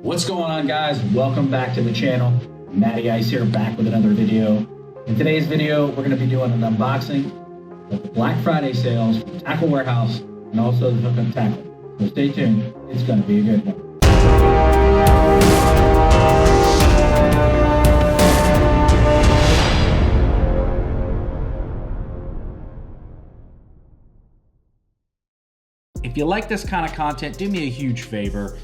What's going on, guys? Welcome back to the channel. Matty Ice here, back with another video. In today's video, we're going to be doing an unboxing of the Black Friday sales from Tackle Warehouse and also the Hookup Tackle. So stay tuned. It's going to be a good one. If you like this kind of content, do me a huge favor.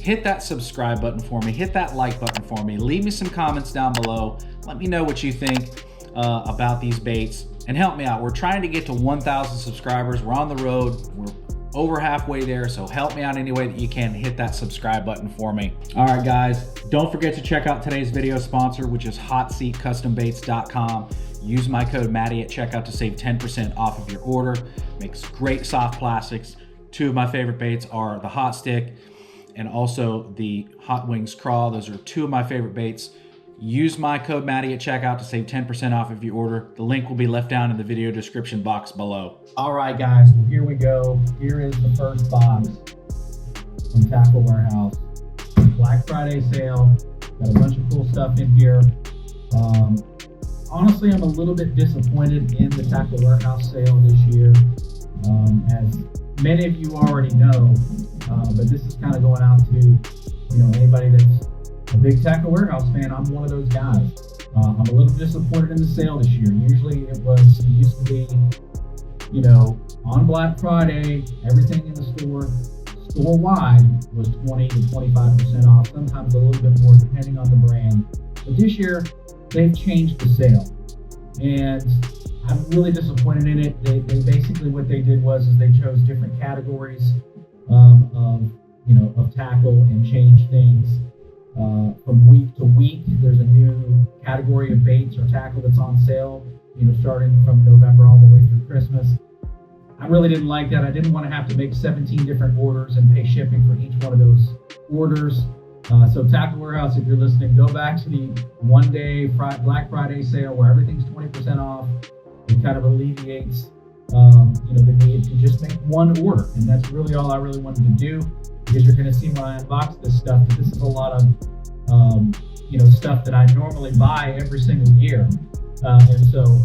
Hit that subscribe button for me, hit that like button for me, leave me some comments down below. Let me know what you think about these baits and help me out. We're trying to get to 1,000 subscribers. We're on the road. We're over halfway there, so help me out any way that you can. Hit that subscribe button for me. All right, guys, don't forget to check out today's video sponsor, which is HotSeatCustomBaits.com. Use my code Matty at checkout to save 10% off of your order. Makes great soft plastics. Two of my favorite baits are the Hot Stick and also the Hot Wings Crawl. Those are two of my favorite baits. Use my code Matty at checkout to save 10% off of your order. The link will be left down in the video description box below. All right, guys, well, here we go. Here is the first box from Tackle Warehouse. Black Friday sale. Got a bunch of cool stuff in here. Honestly, I'm a little bit disappointed in the Tackle Warehouse sale this year. As many of you already know, but this is kind of going out to anybody that's a big Tackle Warehouse fan. I'm one of those guys. I'm a little disappointed in the sale this year. Usually it used to be, on Black Friday, everything in the store-wide was 20 to 25% off, sometimes a little bit more depending on the brand. But this year, they've changed the sale. And I'm really disappointed in it. They basically, what they did was they chose different categories of tackle and changed things from week to week. There's a new category of baits or tackle that's on sale, starting from November all the way through Christmas. I really didn't like that. I didn't want to have to make 17 different orders and pay shipping for each one of those orders. So Tackle Warehouse, if you're listening, go back to the one-day Black Friday sale where everything's 20% off. It kind of alleviates the need to just make one order, and that's really all I really wanted to do, because you're going to see when I unbox this stuff that this is a lot of stuff that I normally buy every single year, and so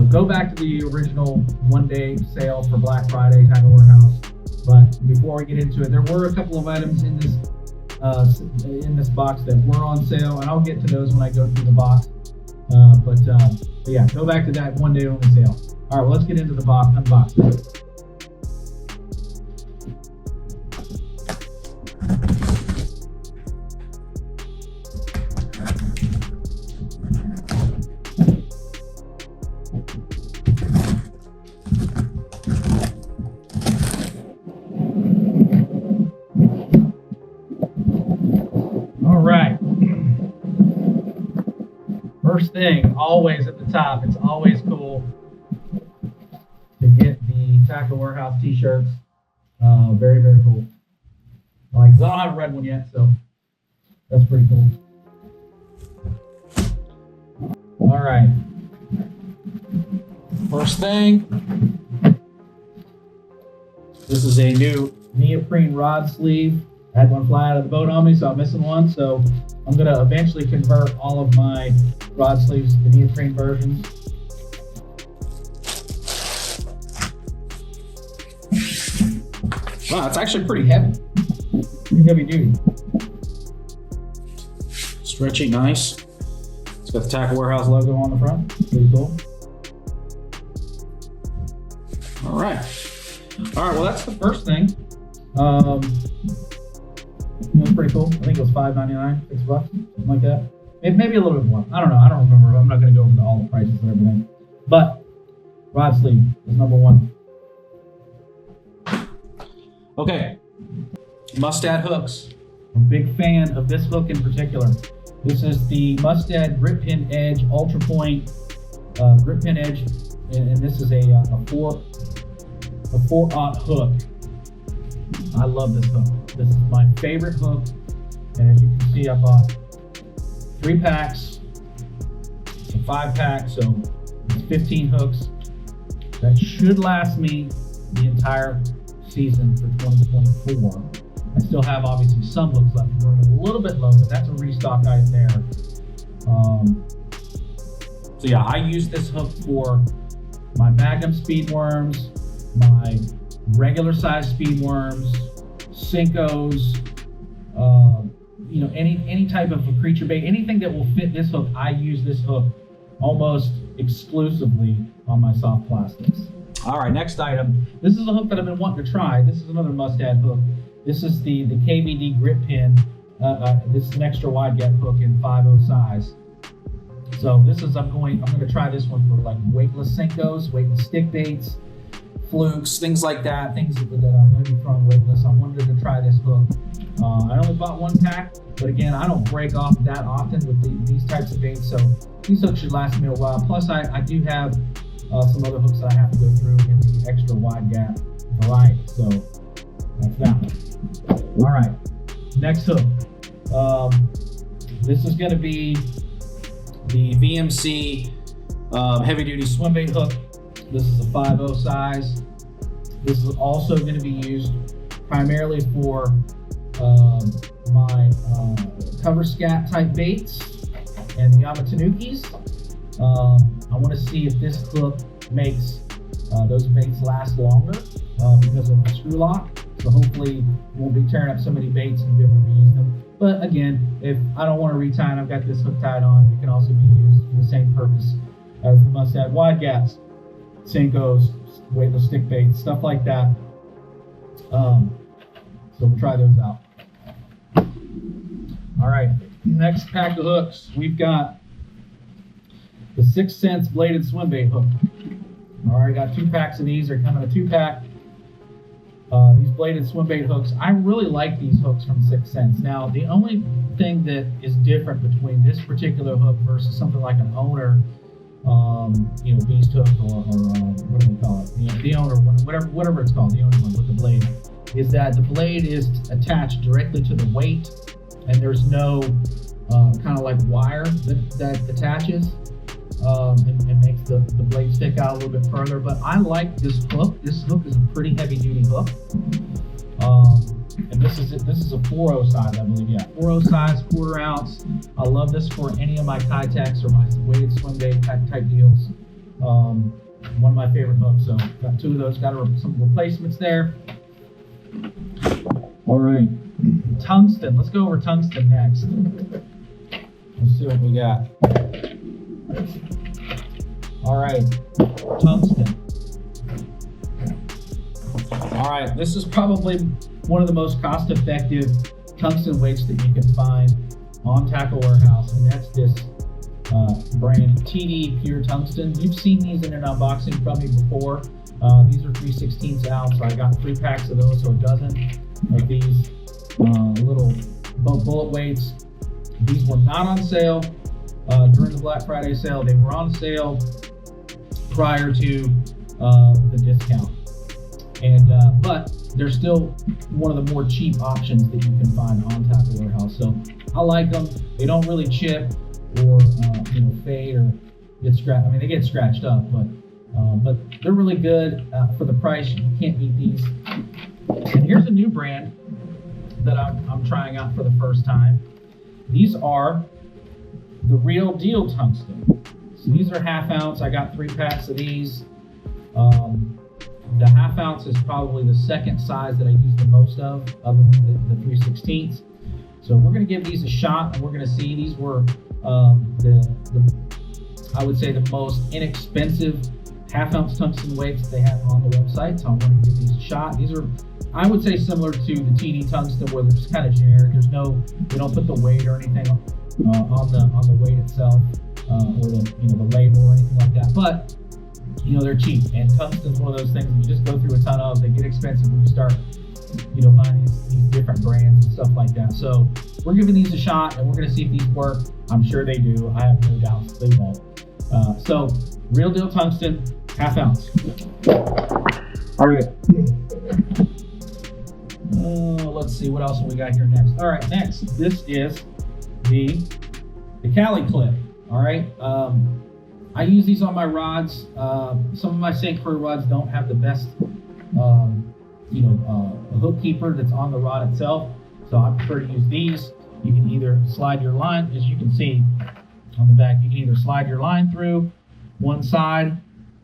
go back to the original one-day sale for Black Friday, Tackle Warehouse. But before we get into it, there were a couple of items in this box that were on sale, and I'll get to those when I go through the box. But yeah, go back to that one day only sale. All right, well, let's get into the box unboxing. All right. First thing, always at the top, it's always cool to get the Tackle Warehouse t-shirts. Very, very cool. I don't have a red one yet, so that's pretty cool. All right. First thing, this is a new neoprene rod sleeve. I had one fly out of the boat on me, so I'm missing one. So I'm going to eventually convert all of my rod sleeves to the neoprene versions. Wow, it's actually pretty heavy. Pretty heavy duty. Stretchy, nice. It's got the Tackle Warehouse logo on the front. Pretty cool. All right. All right, well, that's the first thing. It was pretty cool. I think it was $5.99, $6, something like that. Maybe a little bit more. I don't know. I don't remember. I'm not going to go into all the prices and everything. But rod sleeve is number one. Okay. Mustad Hooks. I'm a big fan of this hook in particular. This is the Mustad Grip Pin Edge Ultra Point Grip Pin Edge, and this is a 4/0 hook. I love this hook. This is my favorite hook, and as you can see, I bought 3 packs, a 5-pack, so it's 15 hooks. That should last me the entire season for 2024. I still have obviously some hooks left. We're running a little bit low, but that's a restock item there. So yeah, I use this hook for my Magnum speed worms, my regular size speed worms, Cincos, you know, any type of a creature bait, anything that will fit this hook. I use this hook almost exclusively on my soft plastics. All right, next item. This is a hook that I've been wanting to try. This is another Mustad hook. This is the KVD grip pin. This is an extra wide gap hook in 5/0 size. So this is, I'm going to try this one for like weightless Cincos, weightless stick baits, flukes, things like that, things that I'm going to be throwing weightless. I wanted to try this hook. I only bought one pack, but again, I don't break off that often with these types of baits, so these hooks should last me a while. Plus, I do have some other hooks that I have to go through in the extra wide gap variety, so that's that one. All right, next hook. This is going to be the VMC heavy duty Swimbait hook. This is a 5/0 size. This is also going to be used primarily for my cover scat type baits and the Yamatanukis. I want to see if this hook makes those baits last longer because of the screw lock. So hopefully won't be tearing up so many baits and be able to reuse them. But again, if I don't want to retie and I've got this hook tied on, it can also be used for the same purpose as the Mustad wide gaps, Cincos, weightless stick baits, stuff like that. So we'll try those out. All right, next pack of hooks, we've got the 6 cents bladed Swimbait hook. All right, got 2 packs of these. They're coming in a 2-pack. These bladed Swimbait hooks, I really like these hooks from 6 cents. Now, the only thing that is different between this particular hook versus something like an owner, you know, beast hook or what do they call it? The owner one, whatever it's called, the owner one with the blade, is that the blade is attached directly to the weight, and there's no kind of like wire that attaches and makes the blade stick out a little bit further. But I like this hook. This hook is a pretty heavy duty hook. And this is a 4/0 size, I believe. Yeah, 4/0 size, 1/4 ounce. I love this for any of my Kitex or my weighted swim bait type deals. One of my favorite hooks. So got 2 of those. Got some replacements there. All right, tungsten. Let's go over tungsten next. Let's see what we got. All right, tungsten. All right, this is probably one of the most cost-effective tungsten weights that you can find on Tackle Warehouse, and that's this brand TD Pure Tungsten. You've seen these in an unboxing from me before. These are 3/16 ounce. I got 3 packs of those, so a dozen of these little bullet weights. These were not on sale during the Black Friday sale. They were on sale prior to the discount, and but they're still one of the more cheap options that you can find on Tackle Warehouse. So I like them. They don't really chip or you know, fade or get scratched. I mean, they get scratched up, but they're really good for the price. You can't beat these. And here's a new brand that I'm trying out for the first time. These are the Real Deal Tungsten. So these are 1/2 ounce. I got 3 packs of these. The 1/2 ounce is probably the second size that I use the most of, other than the 3/16. So we're going to give these a shot, and we're going to see. These were I would say the most inexpensive 1/2 ounce tungsten weights they have on the website. So I'm going to give these a shot. These are, I would say, similar to the TD tungsten, where they're just kind of generic. They don't put the weight or anything on the weight itself, or the label or anything like that. But they're cheap, and tungsten's one of those things you just go through a ton of. They get expensive when you start buying these different brands and stuff like that. So we're giving these a shot, and we're going to see if these work. I'm sure they do. I have no doubts they won't. So Real Deal Tungsten, 1/2 ounce. All right. Let's see what else we got here next. All right, next, this is the Cali clip. All right. I use these on my rods. Some of my St. Croix rods don't have the best a hook keeper that's on the rod itself. So I prefer to use these. You can either slide your line, as you can see on the back, you can either slide your line through one side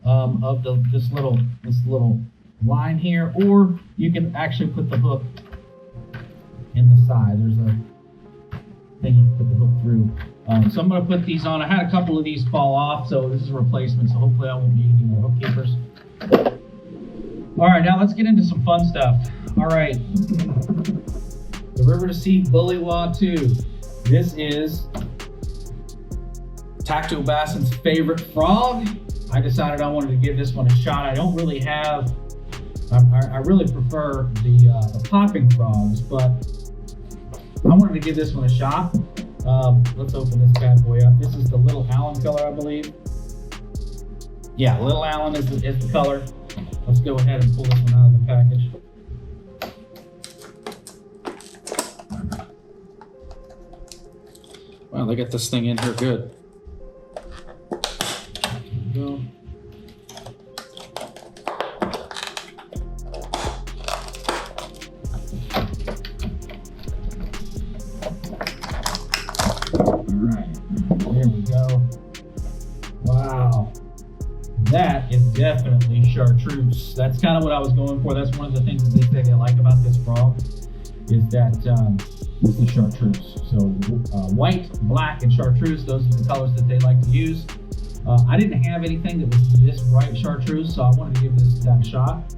of this little line here, or you can actually put the hook in the side. There's a thing you can put the hook through. So I'm going to put these on. I had a couple of these fall off, so this is a replacement, so hopefully I won't need any more hook keepers. All right, now let's get into some fun stuff. All right, the River to Sea Bullywah 2. This is Tactical Basson's favorite frog. I decided I wanted to give this one a shot. I don't really have, I really prefer the popping frogs, but I wanted to give this one a shot. Let's open this bad boy up. This is the Little Allen color, I believe. Yeah, Little Allen is the color. Let's go ahead and pull this one out of the package. Wow, they got this thing in here good. There we go. There we go. Wow. That is definitely chartreuse. That's kind of what I was going for. That's one of the things that they say they like about this frog is that it's the chartreuse. So white, black, and chartreuse, those are the colors that they like to use. I didn't have anything that was this bright chartreuse, so I wanted to give that a shot.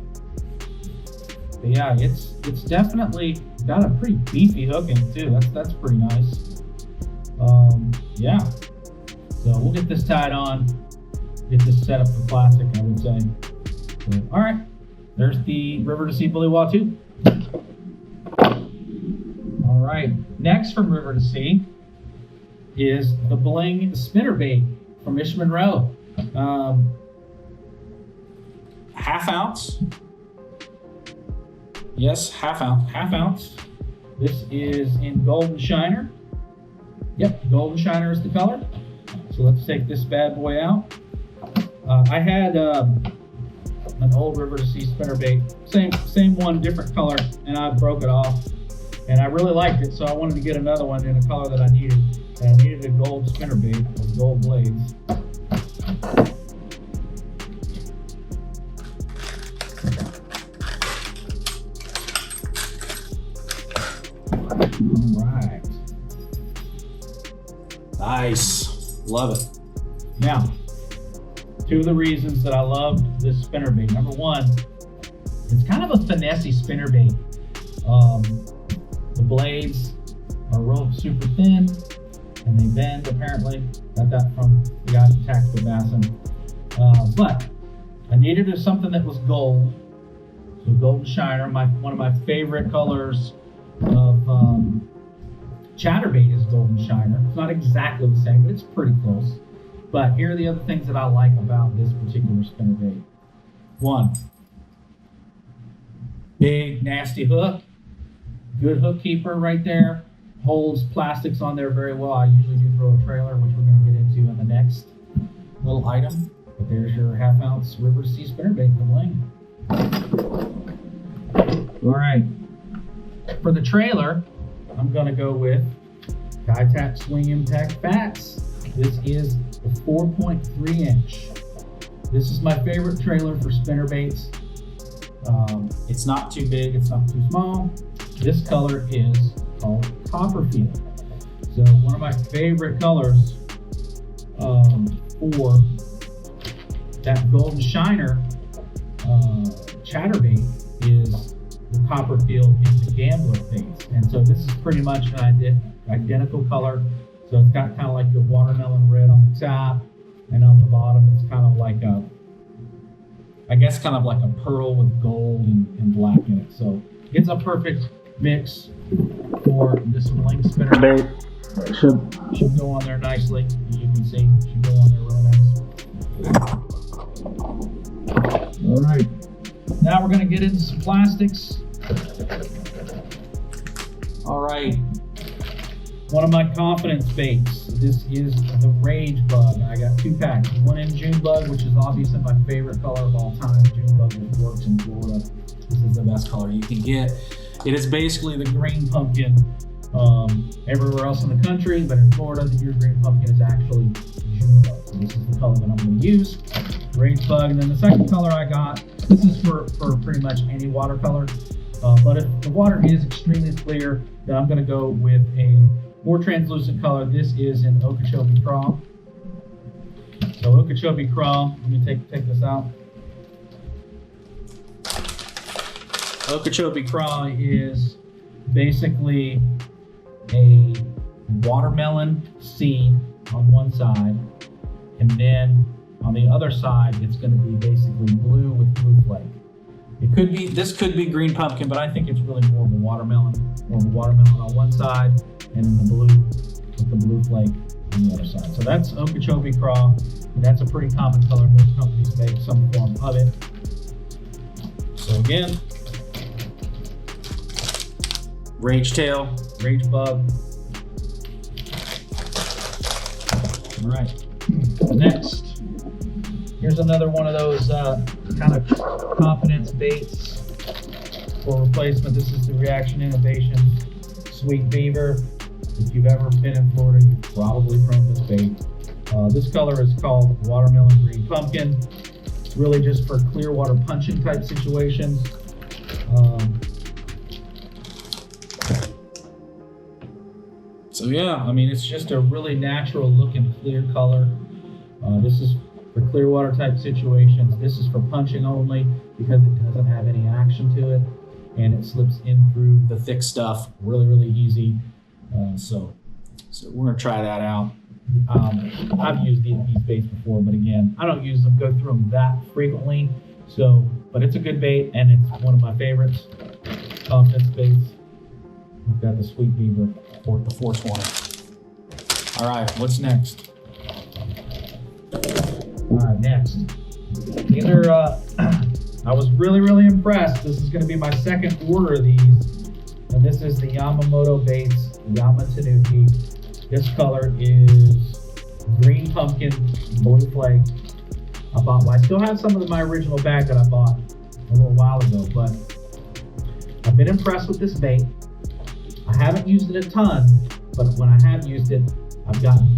But yeah, it's definitely got a pretty beefy hook in it too. That's pretty nice. Yeah. So we'll get this tied on, get this set up for plastic, I would say. So, all right, there's the River to Sea Bullywah 2. All right, next from River to Sea is the Bling Spinnerbait from Ish Monroe. Half ounce. Yes, half ounce. This is in Golden Shiner. Yep, Golden Shiner is the color. So let's take this bad boy out. I had an old River to Sea spinnerbait, same one, different color, and I broke it off. And I really liked it, so I wanted to get another one in a color that I needed. And I needed a gold spinnerbait with gold blades. All right. Nice. Love it. Now, two of the reasons that I loved this spinnerbait. Number one, it's kind of a finessey spinnerbait. The blades are real super thin and they bend apparently. Got that from the guys at Tactical Basson. But I needed something that was gold. So Golden Shiner, one of my favorite colors of chatterbait is Golden Shiner. It's not exactly the same, but it's pretty close. But here are the other things that I like about this particular spinnerbait. One, big nasty hook. Good hook keeper right there. Holds plastics on there very well. I usually do throw a trailer, which we're going to get into in the next little item. But there's your half ounce River to Sea spinnerbait, the Bling. All right. For the trailer, I'm going to go with Ditap Swing Impact Fats. This is the 4.3 inch. This is my favorite trailer for spinnerbaits. It's not too big, it's not too small. This color is called Copperfield. So one of my favorite colors for that Golden Shiner chatterbait is the Copperfield in the Gambler base. And so this is pretty much an identical color. So it's got kind of like the watermelon red on the top, and on the bottom it's kind of like I guess kind of like a pearl with gold and black in it. So it's a perfect mix for this Bling spinnerbait. Should go on there nicely, as you can see. Should go on there really nice. All right, now we're going to get into some plastics. All right, one of my confidence baits. This is the Rage Bug. I got two packs. One in June Bug, which is obviously my favorite color of all time. June Bug just works in Florida. This is the best color you can get. It is basically the green pumpkin everywhere else in the country, but in Florida, the your green pumpkin is actually June bug. So this is the color that I'm going to use. Rage bug. And then the second color I got, this is for pretty much any watercolor. But if the water is extremely clear, then I'm going to go with a more translucent color. This is in Okeechobee Craw. So Okeechobee Craw, let me take this out. Okeechobee Craw is basically a watermelon seed on one side, and then on the other side, it's going to be basically blue with blue flake. It could be, this could be green pumpkin, but I think it's really more of a watermelon on one side, and then the blue with the blue flake on the other side. So that's Okeechobee Craw, and that's a pretty common color. Most companies make some form of it. So again, Rage tail, rage bug. All right, next, here's another one of those kind of confidence baits for replacement. This is the Reaction Innovations Sweet Beaver. If you've ever been in Florida, you've probably thrown this bait. This color is called Watermelon Green Pumpkin. It's really just for clear water punching type situations. So yeah, I mean, it's just a really natural looking clear color. This is for clear water type situations. This is for punching only because it doesn't have any action to it, and it slips in through the thick stuff really easy. So we're gonna try that out. I've used these baits before, but again, I don't use them, go through them that frequently. So, but it's a good bait, and it's one of my favorites. Confidence baits. We've got the Sweet Beaver for the 420. All right, what's next? All right, next. These are, I was really impressed. This is going to be my second order of these. And this is the Yamamoto Baits Yama Tanuki. This color is green pumpkin, blue flake. I still have some of my original bag that I bought a little while ago, but I've been impressed with this bait. I haven't used it a ton, but when I have used it, I've gotten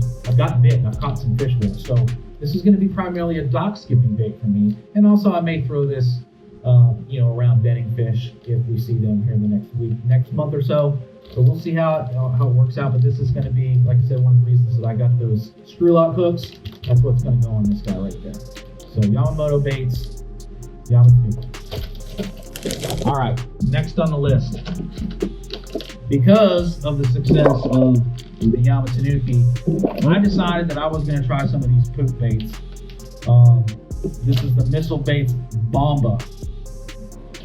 bit and I've caught some fish with it. So this is going to be primarily a dock skipping bait for me. And also I may throw this, around bedding fish if we see them here in the next month or so. So we'll see how it works out. But this is going to be, like I said, one of the reasons that I got those screw lock hooks. That's what's going to go on this guy right there. So Yamamoto Baits, Yamamoto. All right, next on the list. Because of the success of the Yama Tanuki, I decided that I was going to try some of these poop baits. This is the Missile Baits Bomba,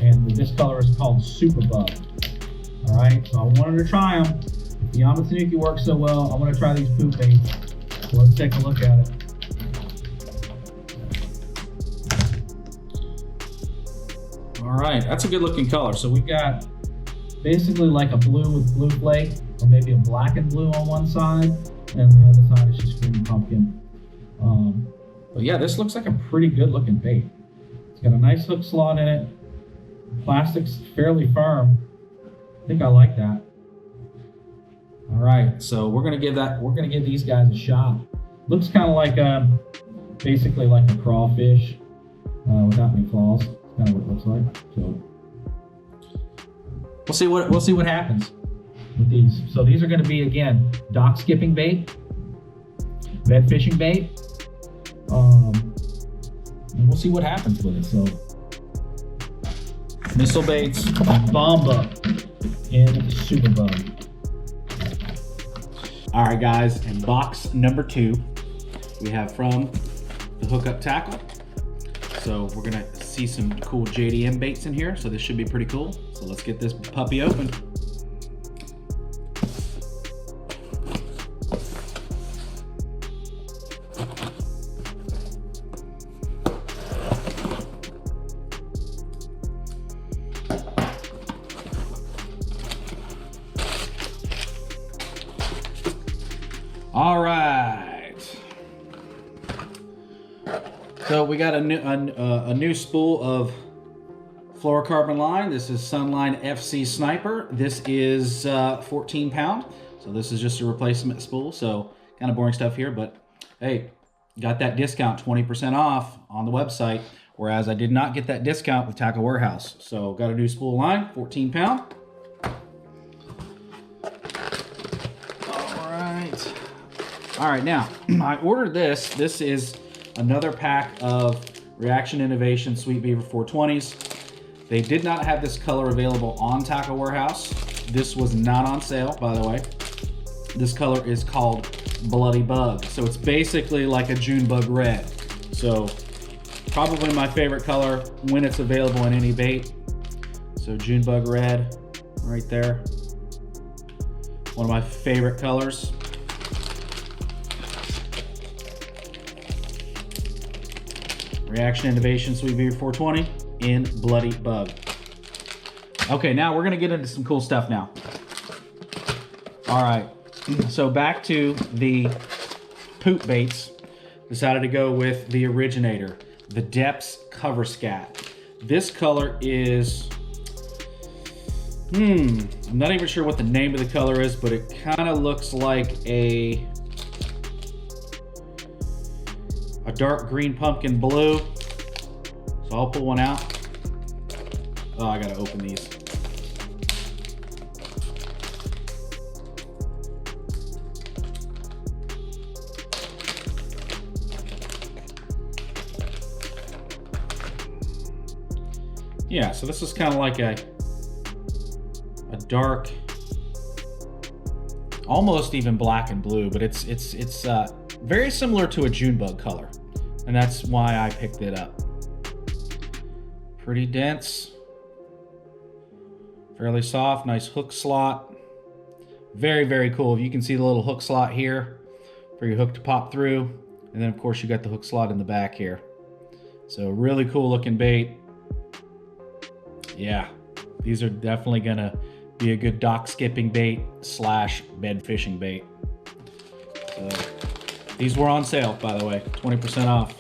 and this color is called Super Bug. All right, so I wanted to try them. If the Yama Tanuki works so well, I want to try these poop baits. So let's take a look at it. All right, that's a good looking color. So we got basically like a blue with blue flake, or maybe a black and blue on one side, and the other side is just green pumpkin. But yeah, this looks like a pretty good looking bait. It's got a nice hook slot in it. Plastic's fairly firm. I think I like that. All right, so we're gonna give these guys a shot. Looks kind of like basically like a crawfish without any claws. That's kind of what it looks like. So we'll see what happens with these. So these are going to be, again, dock skipping bait, bed fishing bait, and we'll see what happens with it. So Missile Baits Bomba in Super Bug. All right, guys, in box number 2, we have from the Hookup Tackle. So we're gonna see some cool JDM baits in here, so this should be pretty cool. So let's get this puppy open. All right. So we got a new spool of Fluorocarbon line. This is Sunline FC Sniper. This is 14 pound. So this is just a replacement spool. So kind of boring stuff here, but hey, got that discount 20% off on the website. Whereas I did not get that discount with Tackle Warehouse. So got a new spool line, 14 pound. All right, now I ordered this. This is another pack of Reaction Innovation Sweet Beaver 420s. They did not have this color available on Tackle Warehouse. This was not on sale, by the way. This color is called Bloody Bug. So it's basically like a June Bug Red. So probably my favorite color when it's available in any bait. So June Bug Red right there. One of my favorite colors. Reaction Innovation Sweet Beaver 420 in Bloody Bug. Okay, now we're gonna get into some cool stuff now. All right, so back to the poop baits. Decided to go with the originator, the Deps Cover Scat. This color is, I'm not even sure what the name of the color is, but it kind of looks like a dark green pumpkin blue. So I'll pull one out. Oh, I gotta open these. Yeah, so this is kind of like a dark, almost even black and blue, but it's very similar to a June bug color, and that's why I picked it up. Pretty dense, fairly soft, nice hook slot. Very, very cool. You can see the little hook slot here for your hook to pop through, and then of course you got the hook slot in the back here. So really cool looking bait. Yeah, these are definitely gonna be a good dock skipping bait slash bed fishing bait. So these were on sale, by the way, 20% off.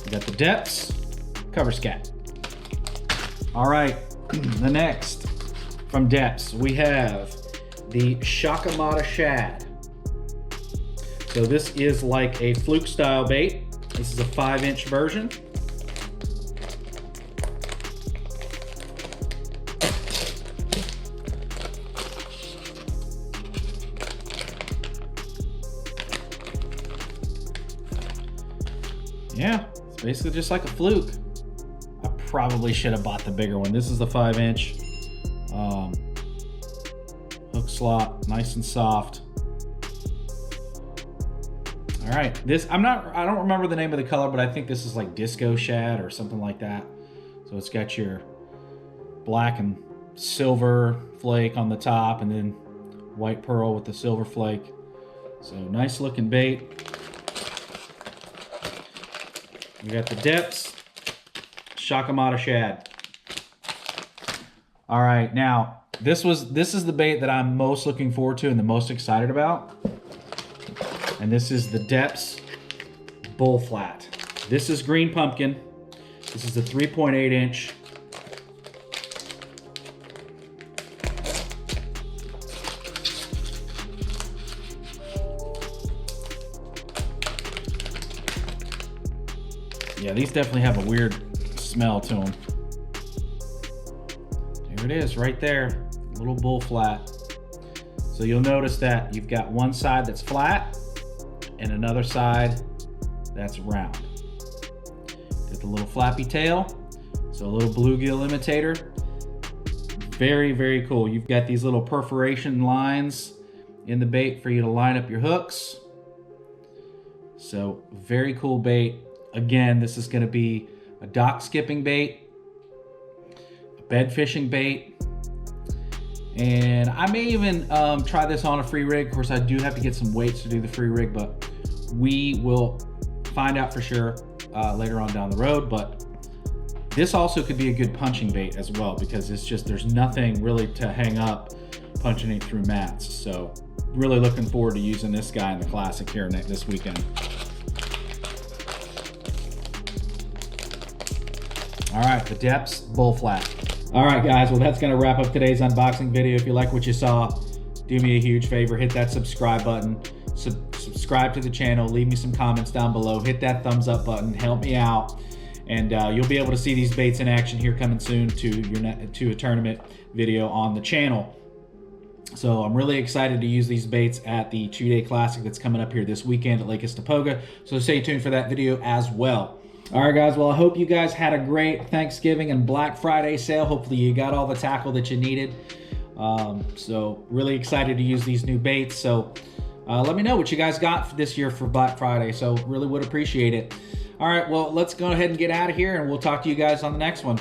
We got the Deps Cover Scat. All right, the next from Deps, we have the Shakamata Shad. So this is like a fluke style bait. This is a 5-inch version. Yeah, it's basically just like a fluke. I probably should have bought the bigger one. This is the 5-inch hook slot, nice and soft. All right, this I don't remember the name of the color, but I think this is like Disco Shad or something like that. So it's got your black and silver flake on the top, and then white pearl with the silver flake. So nice looking bait. We got the Deps Shakamata Shad. All right, now this is the bait that I'm most looking forward to and the most excited about. And this is the Deps Bull Flat. This is green pumpkin. This is the 3.8-inch. Yeah, these definitely have a weird smell to them. There it is, right there, little bull flat. So you'll notice that you've got one side that's flat and another side that's round. Got the little flappy tail, so a little bluegill imitator. Very, very cool. You've got these little perforation lines in the bait for you to line up your hooks. So very cool bait. Again, this is going to be a dock skipping bait, a bed fishing bait, and I may even try this on a free rig. Of course, I do have to get some weights to do the free rig, but we will find out for sure later on down the road. But this also could be a good punching bait as well, because it's just, there's nothing really to hang up punching it through mats. So really looking forward to using this guy in the Classic here this weekend. All right, the Deps bull flat. All right, guys, well, that's gonna wrap up today's unboxing video. If you like what you saw, do me a huge favor, hit that subscribe button, subscribe to the channel, leave me some comments down below, hit that thumbs up button, help me out, and you'll be able to see these baits in action here coming soon to a tournament video on the channel. So I'm really excited to use these baits at the 2-day classic that's coming up here this weekend at Lake Istapoga. So stay tuned for that video as well. All right, guys, well, I hope you guys had a great Thanksgiving and Black Friday sale. Hopefully you got all the tackle that you needed. So really excited to use these new baits. So let me know what you guys got this year for Black Friday. So really would appreciate it. All right, well, let's go ahead and get out of here, and we'll talk to you guys on the next one.